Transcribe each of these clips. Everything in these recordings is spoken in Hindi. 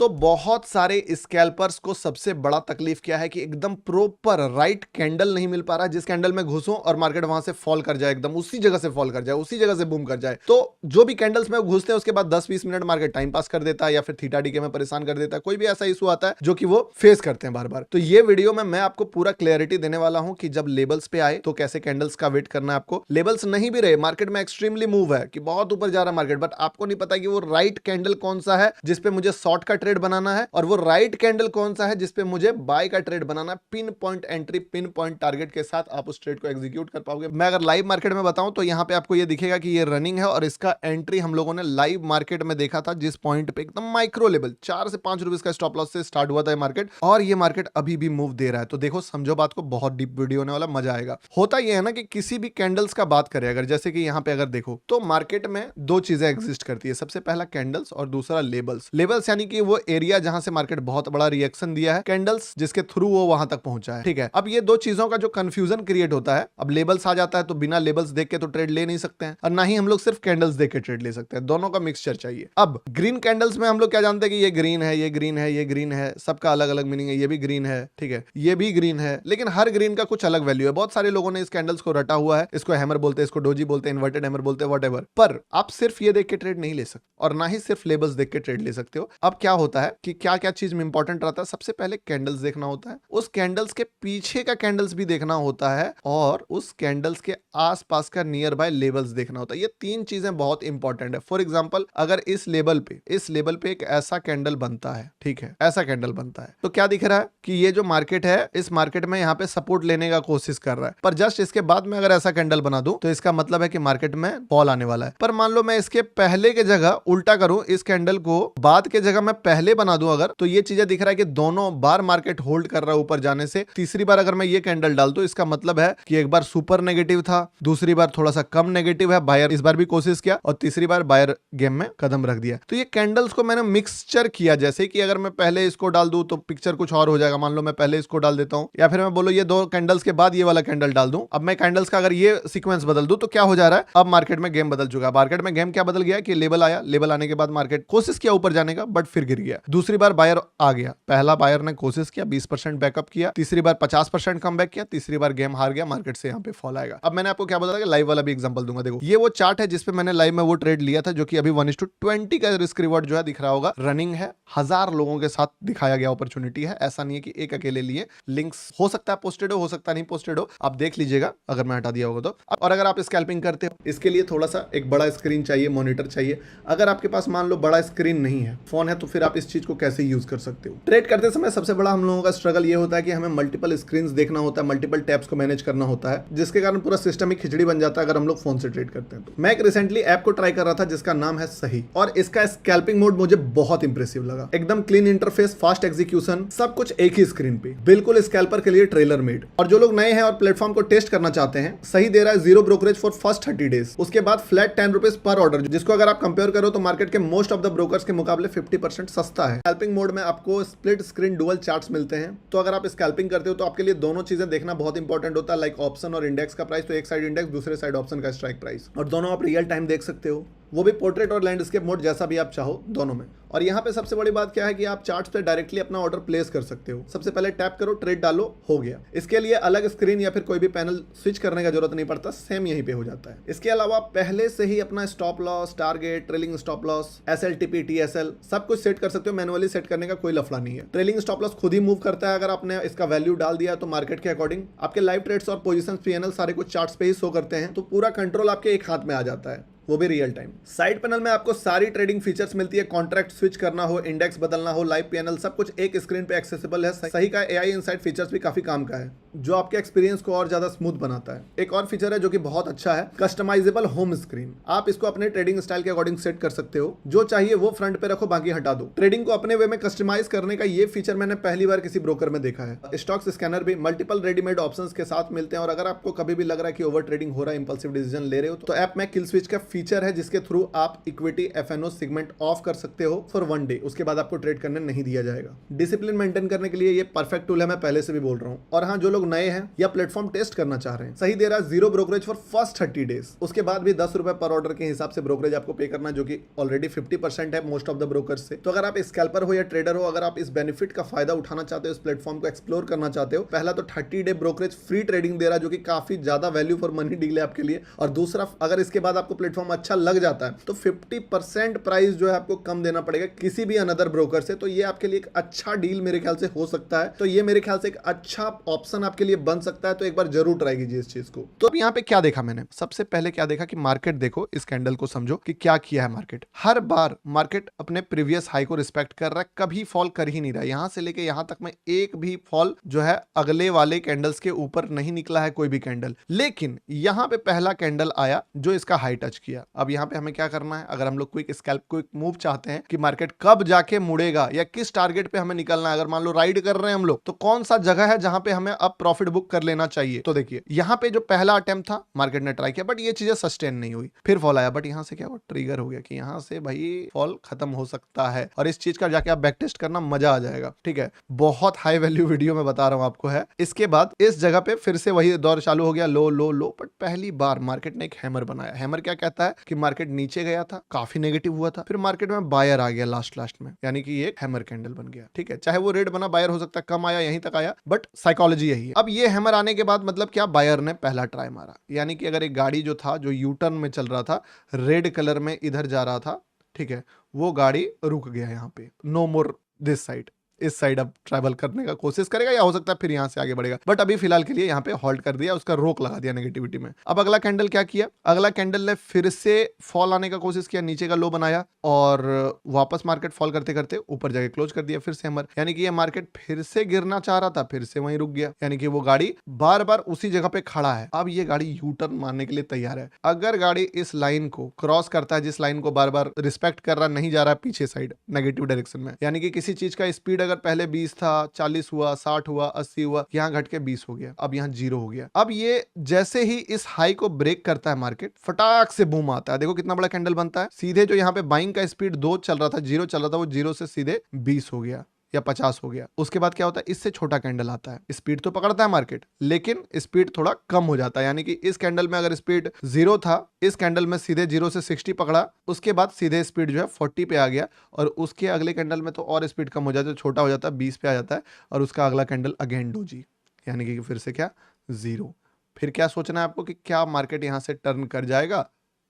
दोस्तों बहुत सारे स्कैल्पर्स को सबसे बड़ा तकलीफ क्या है कि एकदम प्रॉपर राइट कैंडल नहीं मिल पा रहा है, जिस कैंडल में घुसूं और मार्केट वहां से फॉल कर जाए, एकदम उसी जगह से फॉल कर जाए, उसी जगह से बूम कर जाए। तो जो भी कैंडल्स में घुसते हैं उसके बाद 10-20 मिनट मार्केट टाइम पास कर देता है या फिर थीटा डीके में परेशान कर देता है। कोई भी ऐसा इशू आता है जो कि वो फेस करते हैं बार बार। तो ये वीडियो में मैं आपको पूरा क्लियरिटी देने वाला हूं कि जब लेवल्स पे आए तो कैसे कैंडल्स का वेट करना है आपको। लेवल्स नहीं भी रहे, मार्केट में एक्सट्रीमली मूव है कि बहुत ऊपर जा रहा है मार्केट, बट आपको नहीं पता कि वो राइट कैंडल कौन सा है जिसपे मुझे शॉर्ट का ट्रेड बनाना है और वो राइट कैंडल कौन सा है जिसपे मुझे बाय का ट्रेड बनाना है। Pin point entry, pin point target के साथ आप उस ट्रेड को एग्जीक्यूट कर पाओगे। मैं अगर लाइव मार्केट में बताऊं तो यहां पे आपको ये दिखेगा कि ये रनिंग है और इसका एंट्री हम लोगों ने लाइव मार्केट में देखा था, जिस पॉइंट पे एकदम माइक्रो लेवल 4 से 5 रुपए का स्टॉप लॉस से स्टार्ट हुआ था मार्केट, और ये मार्केट अभी भी मूव दे रहा है। तो देखो, समझो बात को, बहुत डीप वीडियो होने वाला, मजा आएगा। होता यह है ना कि किसी भी कैंडल्स का बात करें अगर, जैसे कि यहां पे अगर देखो तो मार्केट में दो चीजें एग्जिस्ट करती है, सबसे पहला कैंडल्स और दूसरा लेबल्स। लेबल्स यानी कि वो एरिया जहां से मार्केट बहुत बड़ा रिएक्शन दिया है, कैंडल्स जिसके थ्रू वो वहां तक पहुंचा है। ठीक है, अब ये दो चीजों का जो कंफ्यूजन क्रिएट होता है, अब लेबल्स आ जाता है तो बिना लेबल्स देख के तो ट्रेड ले नहीं सकते हैं, और ना ही हम लोग सिर्फ कैंडल्स देख के ट्रेड ले सकते हैं, दोनों का मिक्सचर चाहिए। अब ग्रीन कैंडल्स में हम लोग क्या जानते हैं कि ये ग्रीन है, ये ग्रीन है, ये ग्रीन है, सबका अलग अलग मीनिंग है। ये भी ग्रीन है, ठीक है, ये भी ग्रीन है, लेकिन हर ग्रीन का कुछ अलग वैल्यू है। बहुत सारे लोगों ने इस कैंडल्स को रटा हुआ है, इसको हैमर बोलते हैं, इसको डोजी बोलते हैं, इन्वर्टेड हैमर बोलते हैं, व्हाटएवर। पर आप सिर्फ ये देख के ट्रेड नहीं ले सकते और ना ही सिर्फ लेबल्स देख के ट्रेड ले सकते हो। अब क्या होता है कि क्या क्या चीज में इंपॉर्टेंट रहता है, सबसे पहले कैंडल्स देखना होता है, उस कैंडल्स के पीछे का कैंडल्स भी देखना होता है, और उस कैंडल्स के आसपास का नियर बाय लेबल्स देखना होता है। ये तीन चीजें बहुत इंपॉर्टेंट है। फॉर एग्जांपल, अगर इस लेवल पे एक ऐसा कैंडल बनता है, ठीक है, ऐसा कैंडल बनता है, तो क्या दिख रहा है कि ये जो मार्केट है, इस मार्केट में यहाँ पे सपोर्ट लेने का कोशिश कर रहा है, पर जस्ट इसके बाद में अगर ऐसा कैंडल बना दूं तो इसका मतलब है कि मार्केट में फॉल आने वाला है। पर मान लो मैं इसके पहले के जगह उल्टा करूं, इस कैंडल को बाद के जगह मैं पहले बना दूं अगर, तो ये चीजें दिख रहा है कि दोनों बार मार्केट होल्ड कर रहा है ऊपर जाने से। तीसरी बार अगर मैं ये कैंडल डाल दूं, इसका मतलब है कि एक बार सुपर नेगेटिव था, दूसरी बार थोड़ा सा कम नेगेटिव है, बायर इस बार भी कोशिश किया, और तीसरी बार बायर गेम में कदम रख दिया। तो ये कैंडल्स को मैंने मिक्सचर किया, जैसे कि अगर मैं पहले इसको डाल दूं तो पिक्चर कुछ और हो जाएगा। मान लो मैं पहले इसको डाल देता हूं, या फिर मैं बोलो ये दो कैंडल्स के बाद ये वाला कैंडल डाल दूं। अब मैं कैंडल्स का अगर ये सीक्वेंस बदल दूं तो क्या हो जा रहा है, अब मार्केट में गेम बदल चुका है। मार्केट में गेम क्या बदल गया कि लेवल आया, लेवल आने के बाद मार्केट कोशिश किया ऊपर जाने का, बट फिर गिर गया। दूसरी बार बायर आ गया, पहला बायर ने कोशिश किया, 20% बैकअप किया, तीसरी बार 50% कम बैक किया, तीसरी बार गेम हार गया, मार्केट से यहाँ पे फॉल आएगा। अब मैंने आपको क्या बताया कि लाइव वाला भी एग्जांपल दूंगा। देखो, ये वो चार्ट है जिसपे मैंने लाइव में वो ट्रेड लिया था, जो कि अभी 1:20 का रिस्क रिवॉर्ड जो है दिख रहा होगा, रनिंग है, 1000 लोगों के साथ दिखाया गया अपॉर्चुनिटी है। ऐसा नहीं है कि एक अकेले लिए, लिंक्स हो सकता है पोस्टेड हो सकता नहीं पोस्टेड हो, आप देख लीजिएगा अगर मैं हटा दिया होगा तो। और अगर आप स्कैल्पिंग करते हो, इसके लिए थोड़ा सा एक बड़ा स्क्रीन चाहिए, मॉनिटर चाहिए। अगर आपके पास मान लो बड़ा स्क्रीन नहीं है, फोन है, तो फिर आप इस चीज को कैसे यूज कर सकते हो। ट्रेड करते समय सबसे बड़ा हम लोगों का स्ट्रगल ये होता है कि हमें मल्टीपल स्क्रीन्स देखना होता है, मल्टीपल टैब्स को मैनेज करना होता है, जिसके कारण पूरा सिस्टम ही खिचड़ी बन जाता है अगर हम लोग फोन से ट्रेड करते हैं तो। मैं एक रिसेंटली ऐप को ट्राई कर रहा था जिसका नाम है सही, और इसका स्कैल्पिंग मोड मुझे बहुत इंप्रेसिव लगा। एकदम क्लीन इंटरफेस, फास्ट एग्जीक्यूशन, सब कुछ एक ही स्क्रीन पे, बिल्कुल स्कैल्पर के लिए ट्रेलर मेड। और जो लोग नए हैं और प्लेटफॉर्म को टेस्ट करना चाहते हैं, सही दे रहा है 0 ब्रोकरेज फॉर फर्स्ट 30 डेज, उसके बाद फ्लैट 10 रुपीज पर ऑर्डर, जिसको अगर आप कंपेयर करो तो मार्केट के मोस्ट ऑफ द ब्रोकर्स के मुकाबले 50% सस्ता है। स्कैल्पिंग मोड में आपको स्प्लिट स्क्रीन डुअल चार्ट्स मिलते हैं, तो अगर आप स्कैल्पिंग करते हो तो आपके लिए दोनों चीजें देखना बहुत इंपॉर्टेंट होता है, लाइक ऑप्शन और इंडेक्स का प्राइस। तो एक साइड इंडेक्स, दूसरे साइड ऑप्शन का स्ट्राइक प्राइस, और दोनों आप रियल टाइम देख सकते हो, वो भी पोर्ट्रेट और लैंडस्केप मोड, जैसा भी आप चाहो दोनों में। और यहाँ पे सबसे बड़ी बात क्या है कि आप चार्ट्स पे डायरेक्टली अपना ऑर्डर प्लेस कर सकते हो। सबसे पहले टैप करो, ट्रेड डालो, हो गया। इसके लिए अलग स्क्रीन या फिर कोई भी पैनल स्विच करने का जरूरत नहीं पड़ता, सेम यहीं पे हो जाता है। इसके अलावा पहले से ही अपना stop loss, target, trailing stop loss, SLTP, TSL सब कुछ सेट कर सकते हो। मैनुअली सेट करने का कोई लफड़ा नहीं है। ट्रेलिंग स्टॉप लॉस खुद ही मूव करता है, अगर आपने इसका वैल्यू डाल दिया तो मार्केट के अकॉर्डिंग। आपके लाइव ट्रेड्स और पोजीशन PNL सारे कुछ चार्ट्स पे ही शो करते हैं, तो पूरा कंट्रोल आपके एक हाथ में आ जाता है, वो भी रियल टाइम। साइड पैनल में आपको सारी ट्रेडिंग फीचर्स मिलती है, कॉन्ट्रैक्ट स्विच करना हो, इंडेक्स बदलना हो, लाइव PNL, सब कुछ एक स्क्रीन पे एक्सेसिबल है। सही का AI इनसाइट फीचर्स भी काफी काम का है, जो आपके एक्सपीरियंस को और ज्यादा स्मूथ बनाता है। एक और फीचर है जो कि बहुत अच्छा है, कस्टमाइजेबल होम स्क्रीन। आप इसको अपने ट्रेडिंग स्टाइल के अकॉर्डिंग सेट कर सकते हो, जो चाहिए वो फ्रंट पे रखो, बाकी हटा दो। ट्रेडिंग को अपने वे में कस्टमाइज करने का ये फीचर मैंने पहली बार किसी ब्रोकर में देखा है। स्टॉक्स स्कैनर भी मल्टीपल रेडीमेड ऑप्शंस के साथ मिलते हैं, और अगर आपको कभी भी लग रहा है कि ओवर ट्रेडिंग हो रहा है, इंपल्सिव डिसीजन ले रहे हो, तो ऐप में किल स्विच का फीचर फीचर है जिसके थ्रू आप इक्विटी एफएनओ सेगमेंट ऑफ कर सकते हो फॉर 1 डे, उसके बाद आपको ट्रेड करने नहीं दिया जाएगा। डिसिप्लिन मेंटेन करने के लिए ये परफेक्ट टूल है, मैं पहले से भी बोल रहा हूं। और हाँ, जो लोग नए हैं या प्लेटफॉर्म टेस्ट करना चाह रहे हैं, सही दे रहा है 0 ब्रोकरेज फॉर फर्स्ट 30 डेज, उसके बाद भी 10 रुपए पर ऑर्डर के हिसाब से ब्रोकरेज आपको पे करना, जो कि ऑलरेडी 50% है मोस्ट ऑफ द ब्रोकर्स से। तो अगर आप स्कैल्पर हो या ट्रेडर हो, अगर आप इस बेनिफिट का फायदा उठाना चाहते हो, इस प्लेटफॉर्म को एक्सप्लोर करना चाहते हो, पहला तो 30 डे ब्रोकरेज फ्री ट्रेडिंग दे रहा है, जो कि काफी ज्यादा वैल्यू फॉर मनी डील है आपके लिए। और दूसरा, अगर इसके बाद आपको प्लेटफॉर्म अच्छा लग जाता है तो 50% प्राइस जो है आपको कम देना पड़ेगा किसी भी अनदर ब्रोकर से। तो ये आपके लिए एक अच्छा डील मेरे ख्याल से हो सकता है। तो ये मेरे ख्याल से एक अच्छा ऑप्शन आपके लिए बन सकता है। तो एक बार जरूर ट्राई कीजिए इस चीज को। तो अब यहाँ पे क्या देखा मैंने, सबसे पहले क्या देखा कि मार्केट देखो, इस कैंडल को समझो कि क्या किया है मार्केट। हर बार मार्केट अपने प्रीवियस हाई को रिस्पेक्ट कर रहा है, कभी फॉल कर ही नहीं रहा। यहां से लेके यहां तक में एक भी फॉल जो है अगले वाले कैंडल्स के ऊपर नहीं निकला है कोई भी कैंडल। लेकिन यहां पे पहला कैंडल आया जो इसका हाई टच किया। अब यहां पे हमें क्या करना है, अगर हम लोग क्विक स्कैल्प क्विक मूव चाहते हैं कि मार्केट कब जाके मुड़ेगा या किस टारगेट पे हमें निकलना है, अगर मान लो राइड कर रहे हैं हम लोग, तो कौन सा जगह है जहां पे हमें अब प्रॉफिट बुक कर लेना चाहिए। तो देखिए, यहां पे जो पहला अटेम्प्ट था मार्केट ने ट्राई किया, बट ये चीजें सस्टेन नहीं हुई, फिर फॉल आया। बट यहां से क्या हुआ, ट्रिगर हो गया कि यहां से भाई फॉल खत्म हो सकता है। और इस चीज का जाके आप बैक टेस्ट करना, मजा आ जाएगा। ठीक है, बहुत हाई वैल्यू वीडियो में बता रहा हूं आपको है। इसके बाद इस जगह पे फिर से वही दौर चालू हो गया, लो लो लो। बट पहली बार मार्केट ने एक हैमर बनाया। हैमर क्या कहता है कि मार्केट नीचे गया था, काफी नेगेटिव हुआ था, फिर मार्केट में बायर आ गया लास्ट में, यानी कि ये एक हैमर कैंडल बन गया। ठीक है, चाहे वो रेड बना, बायर हो सकता है कम आया, यहीं तक आया, बट साइकोलॉजी यही है। अब ये हैमर आने के बाद मतलब क्या, बायर ने पहला ट्राई मारा। यानी कि अगर एक गाड़ी जो था, जो यू टर्न में चल रहा था, रेड कलर में इधर जा रहा था, ठीक है, वो गाड़ी रुक गया यहाँ पे, नो मोर दिस साइड, इस साइड अब ट्रैवल करने का कोशिश करेगा, या हो सकता है फिर यहां से आगे बढ़ेगा। बट अभी फिलहाल के लिए यहां पे हॉल्ट कर दिया, उसका रोक लगा दिया नेगेटिविटी में। अब अगला कैंडल क्या किया, अगला कैंडल ने फिर से फॉल आने का कोशिश किया, नीचे का लो बनाया और वापस मार्केट फॉल करते करते ऊपर जाके क्लोज कर दिया फिर से हैमर। यानी कि ये मार्केट फिर से गिरना चाह रहा था, फिर से वहीं रुक गया। यानी कि वो गाड़ी बार बार उसी जगह पे खड़ा है। अब ये गाड़ी यू टर्न मारने के लिए तैयार है। अगर गाड़ी इस लाइन को क्रॉस करता है, जिस लाइन को बार बार रिस्पेक्ट कर रहा नहीं जा रहा है पीछे साइड नेगेटिव डायरेक्शन में, यानी कि किसी चीज का स्पीड अगर पहले 20 था, 40 हुआ, 60 हुआ, 80 हुआ, यहाँ घट के 20 हो गया, अब यहाँ 0 हो गया। अब ये जैसे ही इस हाई को ब्रेक करता है मार्केट, फटाक से बूम आता है। देखो कितना बड़ा कैंडल बनता है। सीधे जो यहाँ पे बाइंग का स्पीड 2 चल रहा था, 0 चल रहा था, वो 0 से सीधे 20 हो गया या 50 हो गया। उसके बाद क्या होता है, इससे छोटा कैंडल आता है। स्पीड तो पकड़ता है मार्केट, लेकिन स्पीड थोड़ा कम हो जाता है। यानी कि इस कैंडल में अगर स्पीड 0 था, इस कैंडल में सीधे 0 से 60 पकड़ा, उसके बाद सीधे स्पीड जो है 40 पे आ गया, और उसके अगले कैंडल में तो और स्पीड कम हो जाता है, छोटा हो जाता है, 20 पे आ जाता है, और उसका अगला कैंडल अगेन डोजी, यानी कि फिर से क्या, 0। फिर क्या सोचना है आपको कि क्या मार्केट यहां से टर्न कर जाएगा,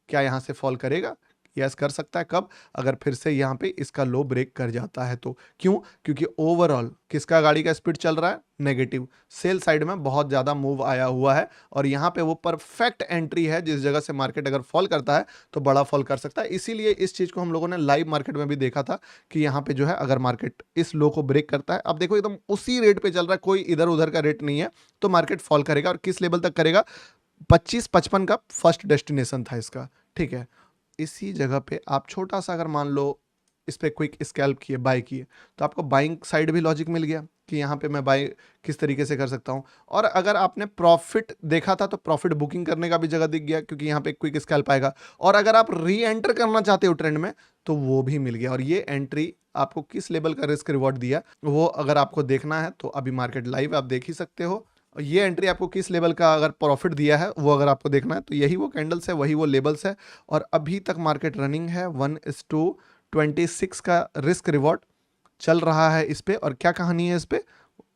क्या यहां से फॉल करेगा। यस, कर सकता है। कब, अगर फिर से यहाँ पे इसका लो ब्रेक कर जाता है तो। क्यों, क्योंकि ओवरऑल किसका गाड़ी का स्पीड चल रहा है, नेगेटिव, सेल साइड में बहुत ज्यादा मूव आया हुआ है, और यहाँ पे वो परफेक्ट एंट्री है जिस जगह से मार्केट अगर फॉल करता है तो बड़ा फॉल कर सकता है। इसीलिए इस चीज को हम लोगों ने लाइव मार्केट में भी देखा था कि यहाँ पे जो है अगर मार्केट इस लो को ब्रेक करता है, अब देखो एकदम उसी रेट पे चल रहा है, कोई इधर उधर का रेट नहीं है, तो मार्केट फॉल करेगा। और किस लेवल तक करेगा, 25-55 का फर्स्ट डेस्टिनेशन था इसका। ठीक है, इसी जगह पे आप छोटा सा अगर मान लो इस पे क्विक स्कैल्प किए, बाय किए, तो आपको बाइंग साइड भी लॉजिक मिल गया कि यहाँ पे मैं बाय किस तरीके से कर सकता हूँ। और अगर आपने प्रॉफिट देखा था तो प्रॉफिट बुकिंग करने का भी जगह दिख गया, क्योंकि यहाँ पे क्विक स्कैल्प आएगा। और अगर आप री एंटर करना चाहते हो ट्रेंड में तो वो भी मिल गया। और ये एंट्री आपको किस लेवल का रिस्क रिवॉर्ड दिया, वो अगर आपको देखना है तो अभी मार्केट लाइव आप देख ही सकते हो। ये एंट्री आपको किस लेवल का अगर प्रॉफिट दिया है वो अगर आपको देखना है तो यही वो कैंडल्स है, वही वो लेवल्स है। और अभी तक मार्केट रनिंग है 1:26 का रिस्क रिवॉर्ड चल रहा है इस पे। और क्या कहानी है इस पे,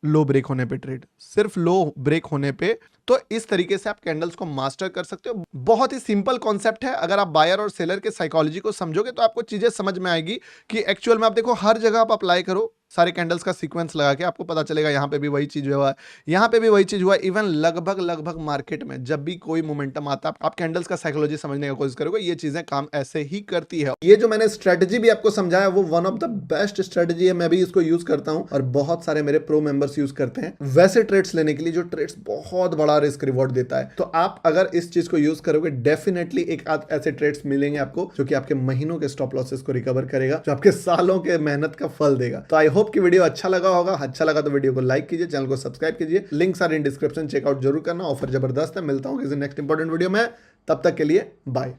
लो ब्रेक होने पे ट्रेड, सिर्फ लो ब्रेक होने पे। तो इस तरीके से आप कैंडल्स को मास्टर कर सकते हो। बहुत ही सिंपल कॉन्सेप्ट है। अगर आप बायर और सेलर के साइकोलॉजी को समझोगे तो आपको चीजें समझ में आएगी कि एक्चुअल में आप देखो हर जगह आप अप्लाई करो, सारे कैंडल्स का सीक्वेंस लगा के आपको पता चलेगा यहाँ पे भी वही चीज हुआ है, यहाँ पे भी वही चीज हुआ। इवन लगभग मार्केट में जब भी कोई मोमेंटम आता है आप कैंडल्स का साइकोलॉजी समझने की कोशिश करोगे, ये चीजें काम ऐसे ही करती है। ये जो मैंने स्ट्रेटजी भी आपको समझाया वो one of the best strategy है, मैं भी इसको यूज करता हूं और बहुत सारे मेरे प्रो मेंबर्स यूज करते हैं वैसे ट्रेड्स लेने के लिए जो ट्रेड्स बहुत बड़ा रिस्क रिवॉर्ड देता है। तो आप अगर इस चीज को यूज करोगे डेफिनेटली एक आध ऐसे ट्रेड्स मिलेंगे आपको जो कि आपके महीनों के स्टॉप लॉसेस को रिकवर करेगा, जो आपके सालों के मेहनत का फल देगा। तो आई होप कि वीडियो अच्छा लगा होगा। अच्छा लगा तो वीडियो को लाइक कीजिए, चैनल को सब्सक्राइब कीजिए, links are in description, check out जरूर करना। ऑफर जबरदस्त है। मिलता हूं किसी नेक्स्ट इंपॉर्टेंट वीडियो में, तब तक के लिए बाय।